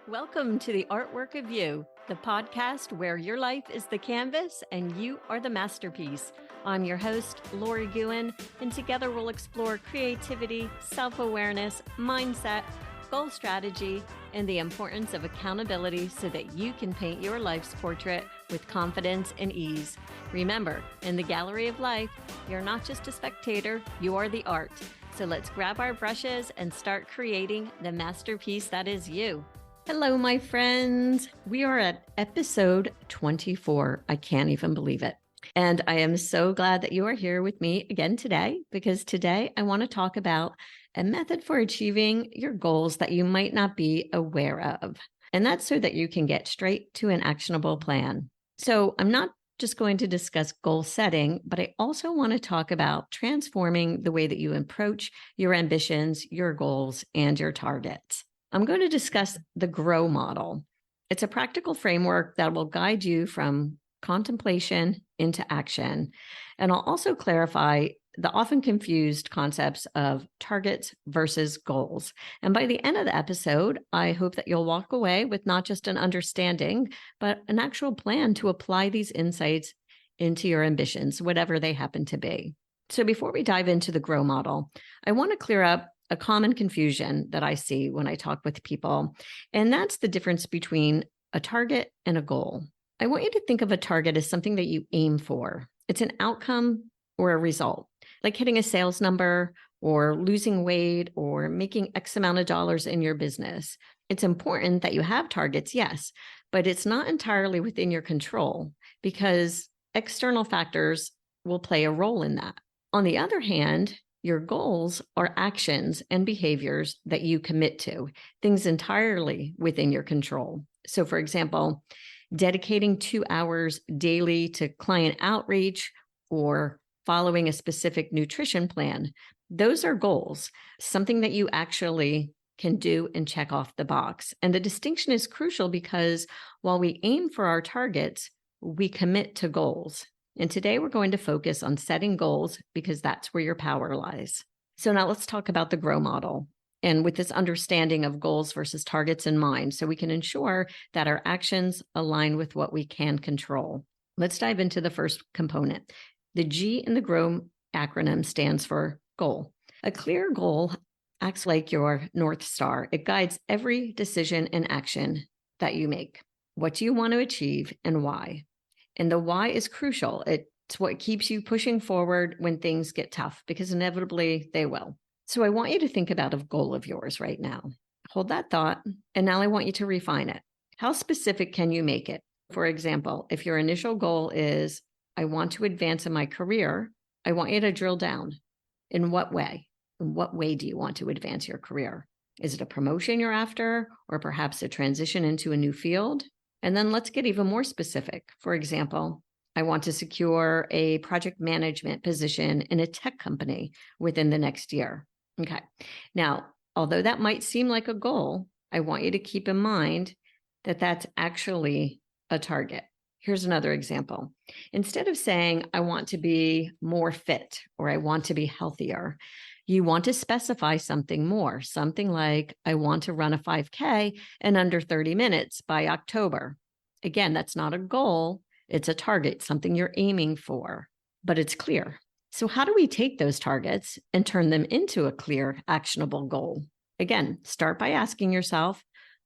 Welcome to the Artwork of You, the podcast where your life is the canvas and you are the masterpiece. I'm your host, Lori Gouhin, and together we'll explore creativity, self-awareness, mindset, goal strategy, and the importance of accountability so that you can paint your life's portrait with confidence and ease. Remember, in the gallery of life, you're not just a spectator, you are the art. So let's grab our brushes and start creating the masterpiece that is you. Hello, my friends. We are at episode 24. I can't even believe it. And I am so glad that you are here with me again today, because today I want to talk about a method for achieving your goals that you might not be aware of. And that's so that you can get straight to an actionable plan. So I'm not just going to discuss goal setting, but I also want to talk about transforming the way that you approach your ambitions, your goals, and your targets. I'm going to discuss the GROW model. It's a practical framework that will guide you from contemplation into action. And I'll also clarify the often confused concepts of targets versus goals. And by the end of the episode, I hope that you'll walk away with not just an understanding, but an actual plan to apply these insights into your ambitions, whatever they happen to be. So before we dive into the GROW model, I want to clear up a common confusion that I see when I talk with people, and that's the difference between a target and a goal. I want you to think of a target as something that you aim for. It's an outcome or a result, like hitting a sales number or losing weight or making X amount of dollars in your business. It's important that you have targets, yes, but it's not entirely within your control because external factors will play a role in that. On the other hand, your goals are actions and behaviors that you commit to, things entirely within your control. So, for example, dedicating 2 hours daily to client outreach or following a specific nutrition plan, those are goals, something that you actually can do and check off the box. And the distinction is crucial because while we aim for our targets, we commit to goals. And today we're going to focus on setting goals because that's where your power lies. So now let's talk about the GROW model. And with this understanding of goals versus targets in mind, so we can ensure that our actions align with what we can control. Let's dive into the first component. The G in the GROW acronym stands for goal. A clear goal acts like your North Star. It guides every decision and action that you make. What do you want to achieve and why? And the why is crucial. It's what keeps you pushing forward when things get tough, because inevitably they will. So I want you to think about a goal of yours right now. Hold that thought. And now I want you to refine it. How specific can you make it? For example, if your initial goal is, I want to advance in my career, I want you to drill down. In what way? In what way do you want to advance your career? Is it a promotion you're after, or perhaps a transition into a new field? And then let's get even more specific. For example, I want to secure a project management position in a tech company within the next year. Okay. Now, although that might seem like a goal, I want you to keep in mind that that's actually a target. Here's another example. Instead of saying, I want to be more fit or I want to be healthier, you want to specify something more, something like, I want to run a 5K in under 30 minutes by October. Again, that's not a goal. It's a target, something you're aiming for, but it's clear. So how do we take those targets and turn them into a clear, actionable goal? Again, start by asking yourself,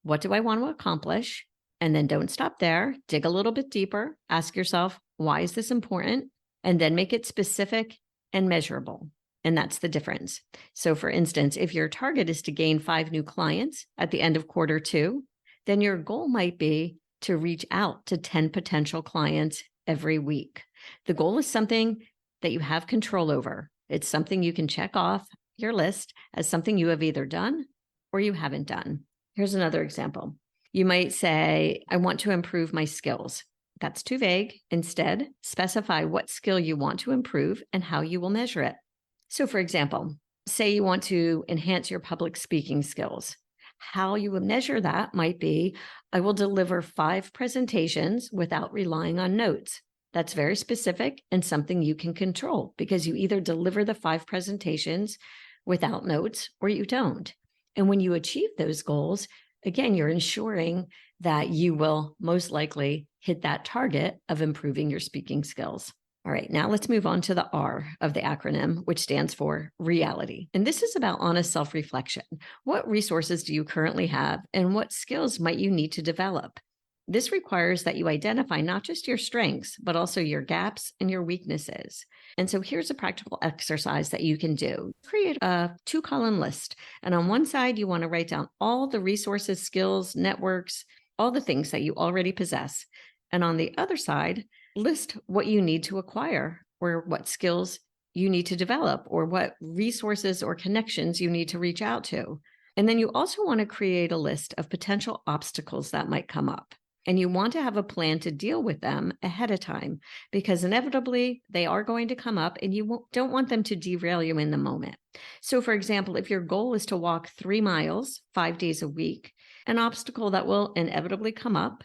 what do I want to accomplish? And then don't stop there. Dig a little bit deeper. Ask yourself, why is this important? And then make it specific and measurable. And that's the difference. So for instance, if your target is to gain 5 new clients at the end of quarter 2, then your goal might be to reach out to 10 potential clients every week. The goal is something that you have control over. It's something you can check off your list as something you have either done or you haven't done. Here's another example. You might say, I want to improve my skills. That's too vague. Instead, specify what skill you want to improve and how you will measure it. So for example, say you want to enhance your public speaking skills. How you would measure that might be, I will deliver 5 presentations without relying on notes. That's very specific and something you can control because you either deliver the 5 presentations without notes or you don't. And when you achieve those goals, Again, you're ensuring that you will most likely hit that target of improving your speaking skills. All right, now let's move on to the R of the acronym, which stands for reality. And this is about honest self-reflection. What resources do you currently have, and what skills might you need to develop? This requires that you identify not just your strengths, but also your gaps and your weaknesses. And so here's a practical exercise that you can do. Create a 2-column list. And on one side, you want to write down all the resources, skills, networks, all the things that you already possess. And on the other side, list what you need to acquire, or what skills you need to develop, or what resources or connections you need to reach out to. And then you also want to create a list of potential obstacles that might come up. And you want to have a plan to deal with them ahead of time, because inevitably they are going to come up and you don't want them to derail you in the moment. So for example, if your goal is to walk 3 miles 5 days a week, an obstacle that will inevitably come up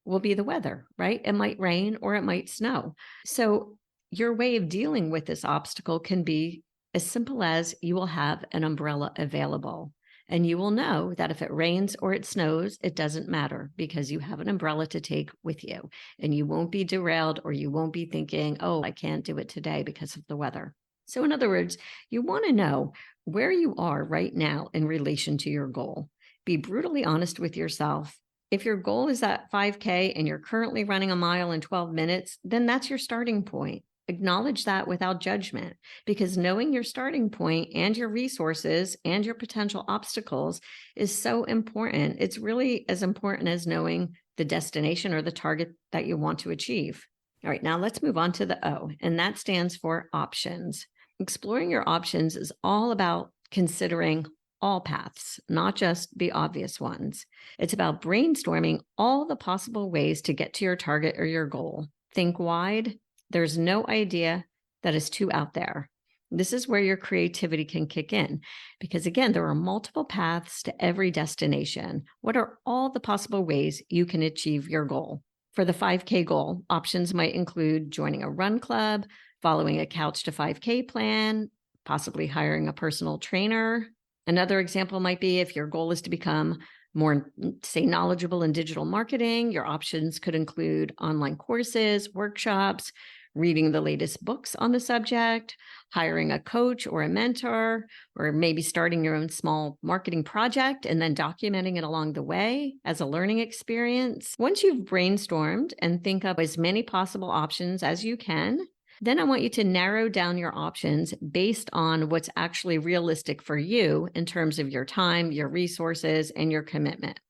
will be the weather, right? It might rain or it might snow. So your way of dealing with this obstacle can be as simple as you will have an umbrella available. And you will know that if it rains or it snows, it doesn't matter, because you have an umbrella to take with you, and you won't be derailed, or you won't be thinking, oh, I can't do it today because of the weather. So in other words, you want to know where you are right now in relation to your goal. Be brutally honest with yourself. If your goal is at 5K and you're currently running a mile in 12 minutes, then that's your starting point. Acknowledge that without judgment, because knowing your starting point and your resources and your potential obstacles is so important. It's really as important as knowing the destination or the target that you want to achieve. All right, now let's move on to the O, and that stands for options. Exploring your options is all about considering all paths, not just the obvious ones. It's about brainstorming all the possible ways to get to your target or your goal. Think wide. There's no idea that is too out there. This is where your creativity can kick in, because again, there are multiple paths to every destination. What are all the possible ways you can achieve your goal? For the 5K goal, options might include joining a run club, following a Couch to 5K plan, possibly hiring a personal trainer. Another example might be if your goal is to become more, say, knowledgeable in digital marketing, your options could include online courses, workshops, reading the latest books on the subject, hiring a coach or a mentor, or maybe starting your own small marketing project and then documenting it along the way as a learning experience. Once you've brainstormed and think up as many possible options as you can, then I want you to narrow down your options based on what's actually realistic for you in terms of your time, your resources, and your commitment.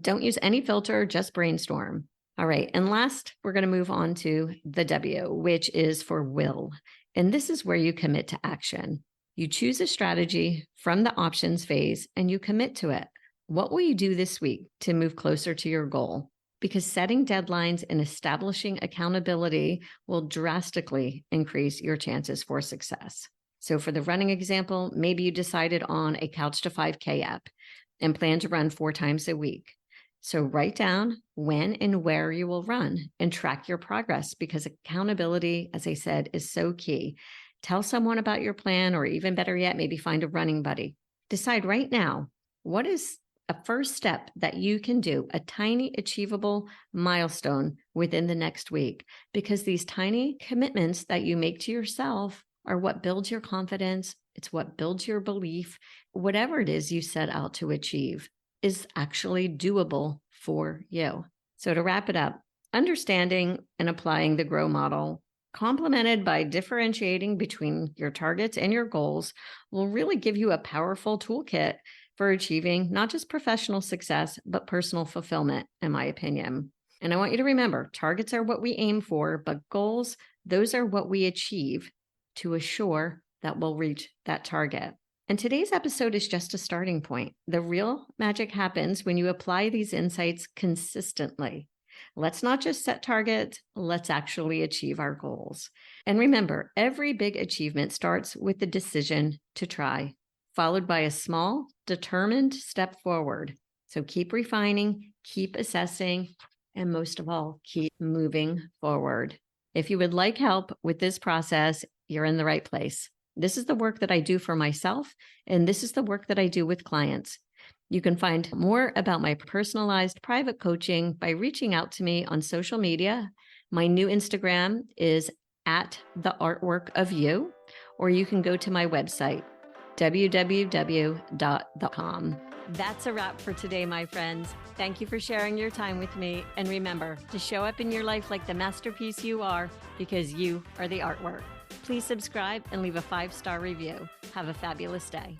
Don't use any filter, just brainstorm. All right, and last, we're going to move on to the W, which is for will. And this is where you commit to action. You choose a strategy from the options phase and you commit to it. What will you do this week to move closer to your goal? Because setting deadlines and establishing accountability will drastically increase your chances for success. So for the running example, maybe you decided on a Couch to 5K app and plan to run 4 times a week. So write down when and where you will run and track your progress, because accountability, as I said, is so key. Tell someone about your plan, or even better yet, maybe find a running buddy. Decide right now, what is a first step that you can do, a tiny achievable milestone within the next week, because these tiny commitments that you make to yourself are what builds your confidence. It's what builds your belief. Whatever it is you set out to achieve is actually doable for you. So to wrap it up, understanding and applying the GROW model, complemented by differentiating between your targets and your goals, will really give you a powerful toolkit for achieving not just professional success, but personal fulfillment, in my opinion. And I want you to remember, targets are what we aim for, but goals, those are what we achieve to assure that we'll reach that target. And today's episode is just a starting point. The real magic happens when you apply these insights consistently. Let's not just set targets, let's actually achieve our goals. And remember, every big achievement starts with the decision to try, followed by a small, determined step forward. So keep refining, keep assessing, and most of all, keep moving forward. If you would like help with this process, you're in the right place. This is the work that I do for myself, and this is the work that I do with clients. You can find more about my personalized private coaching by reaching out to me on social media. My new Instagram is @theartworkofyou, or you can go to my website, www.the.com. That's a wrap for today, my friends. Thank you for sharing your time with me. And remember to show up in your life like the masterpiece you are, because you are the artwork. Please subscribe and leave a 5-star review. Have a fabulous day.